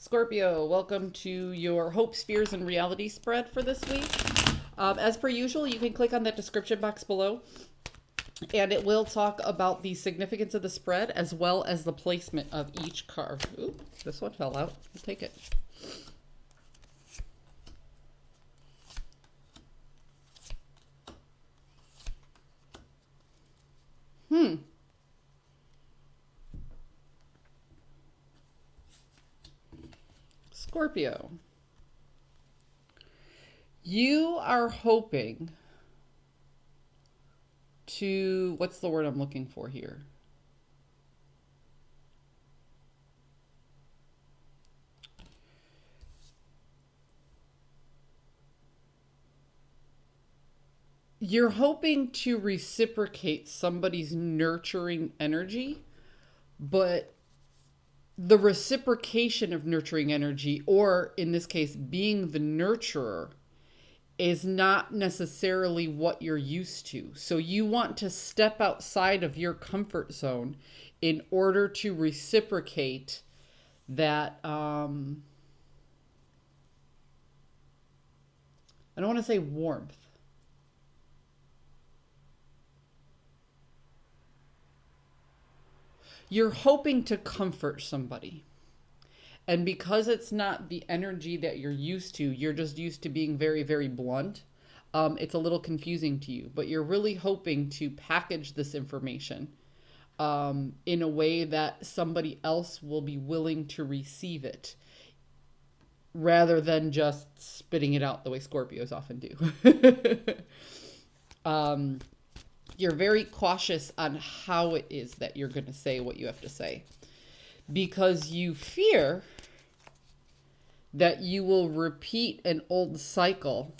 Scorpio, welcome to your hopes, fears, and reality spread for this week. As per usual, you can click on that description box below, and it will talk about the significance of the spread as well as the placement of each card. Ooh, this one fell out. I'll take it. Scorpio, you are hoping to, what's the word I'm looking for here? You're hoping to reciprocate somebody's nurturing energy, but the reciprocation of nurturing energy, or in this case, being the nurturer, is not necessarily what you're used to. So you want to step outside of your comfort zone in order to reciprocate that. I don't want to say warmth. You're hoping to comfort somebody. And because it's not the energy that you're used to, you're just used to being very, very blunt. It's a little confusing to you, but you're really hoping to package this information in a way that somebody else will be willing to receive it rather than just spitting it out the way Scorpios often do. You're very cautious on how it is that you're going to say what you have to say because you fear that you will repeat an old cycle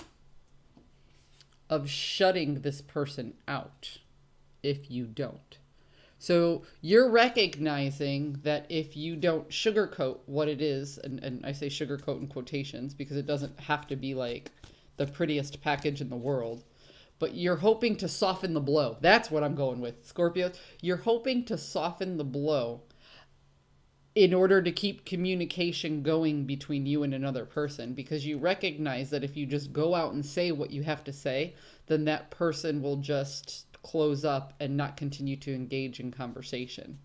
of shutting this person out if you don't. So you're recognizing that if you don't sugarcoat what it is, and I say sugarcoat in quotations because it doesn't have to be like the prettiest package in the world, but you're hoping to soften the blow. That's what I'm going with, Scorpio. You're hoping to soften the blow in order to keep communication going between you and another person, because you recognize that if you just go out and say what you have to say, then that person will just close up and not continue to engage in conversation.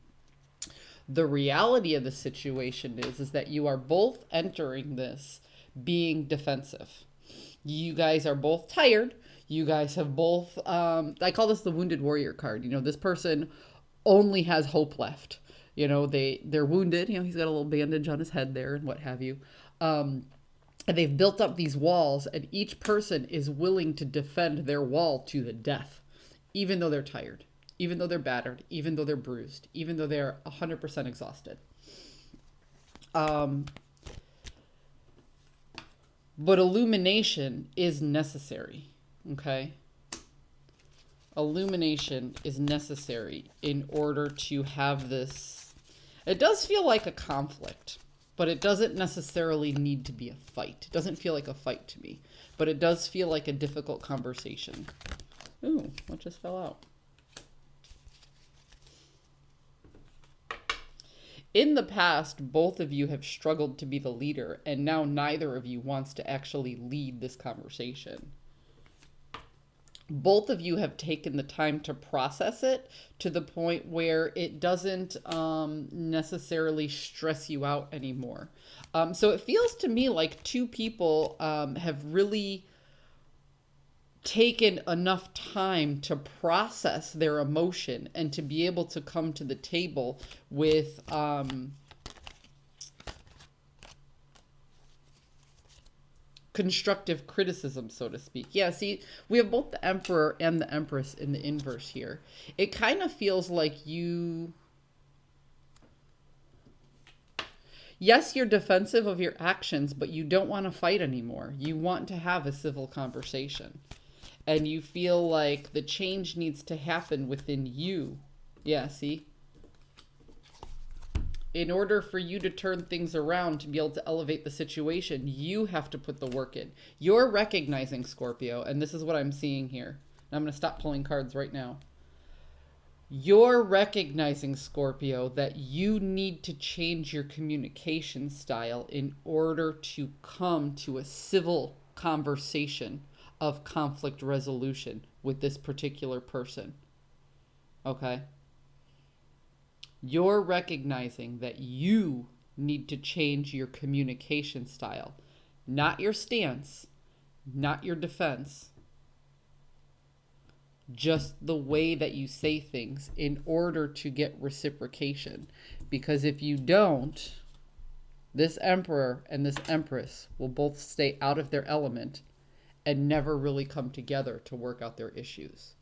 The reality of the situation is that you are both entering this being defensive. You guys are both tired. You guys have both, I call this the wounded warrior card. You know, this person only has hope left. You know, they're wounded. You know, he's got a little bandage on his head there and what have you. And they've built up these walls, and each person is willing to defend their wall to the death, even though they're tired, even though they're battered, even though they're bruised, even though they're 100% exhausted. But illumination is necessary. Okay. Illumination is necessary in order to have this. It does feel like a conflict, but it doesn't necessarily need to be a fight. It doesn't feel like a fight to me, but it does feel like a difficult conversation. Ooh, what just fell out? In the past, both of you have struggled to be the leader, and now neither of you wants to actually lead this conversation. Both of you have taken the time to process it to the point where it doesn't necessarily stress you out anymore. So it feels to me like two people have really taken enough time to process their emotion and to be able to come to the table with constructive criticism, so to speak. Yeah, see, we have both the Emperor and the Empress in the inverse here. It kind of feels like you... Yes, you're defensive of your actions, but you don't want to fight anymore. You want to have a civil conversation. And you feel like the change needs to happen within you. Yeah, see? In order for you to turn things around, to be able to elevate the situation, you have to put the work in. You're recognizing, Scorpio, and this is what I'm seeing here. And I'm going to stop pulling cards right now. You're recognizing, Scorpio, that you need to change your communication style in order to come to a civil conversation of conflict resolution with this particular person. Okay? You're recognizing that you need to change your communication style, not your stance, not your defense, just the way that you say things in order to get reciprocation. Because if you don't, this emperor and this empress will both stay out of their element and never really come together to work out their issues.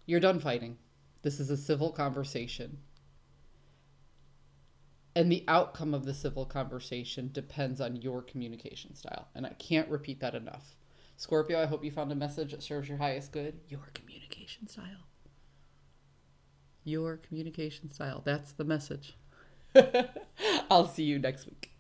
You're done fighting. This is a civil conversation. And the outcome of the civil conversation depends on your communication style. And I can't repeat that enough. Scorpio, I hope you found a message that serves your highest good. Your communication style. Your communication style. That's the message. I'll see you next week.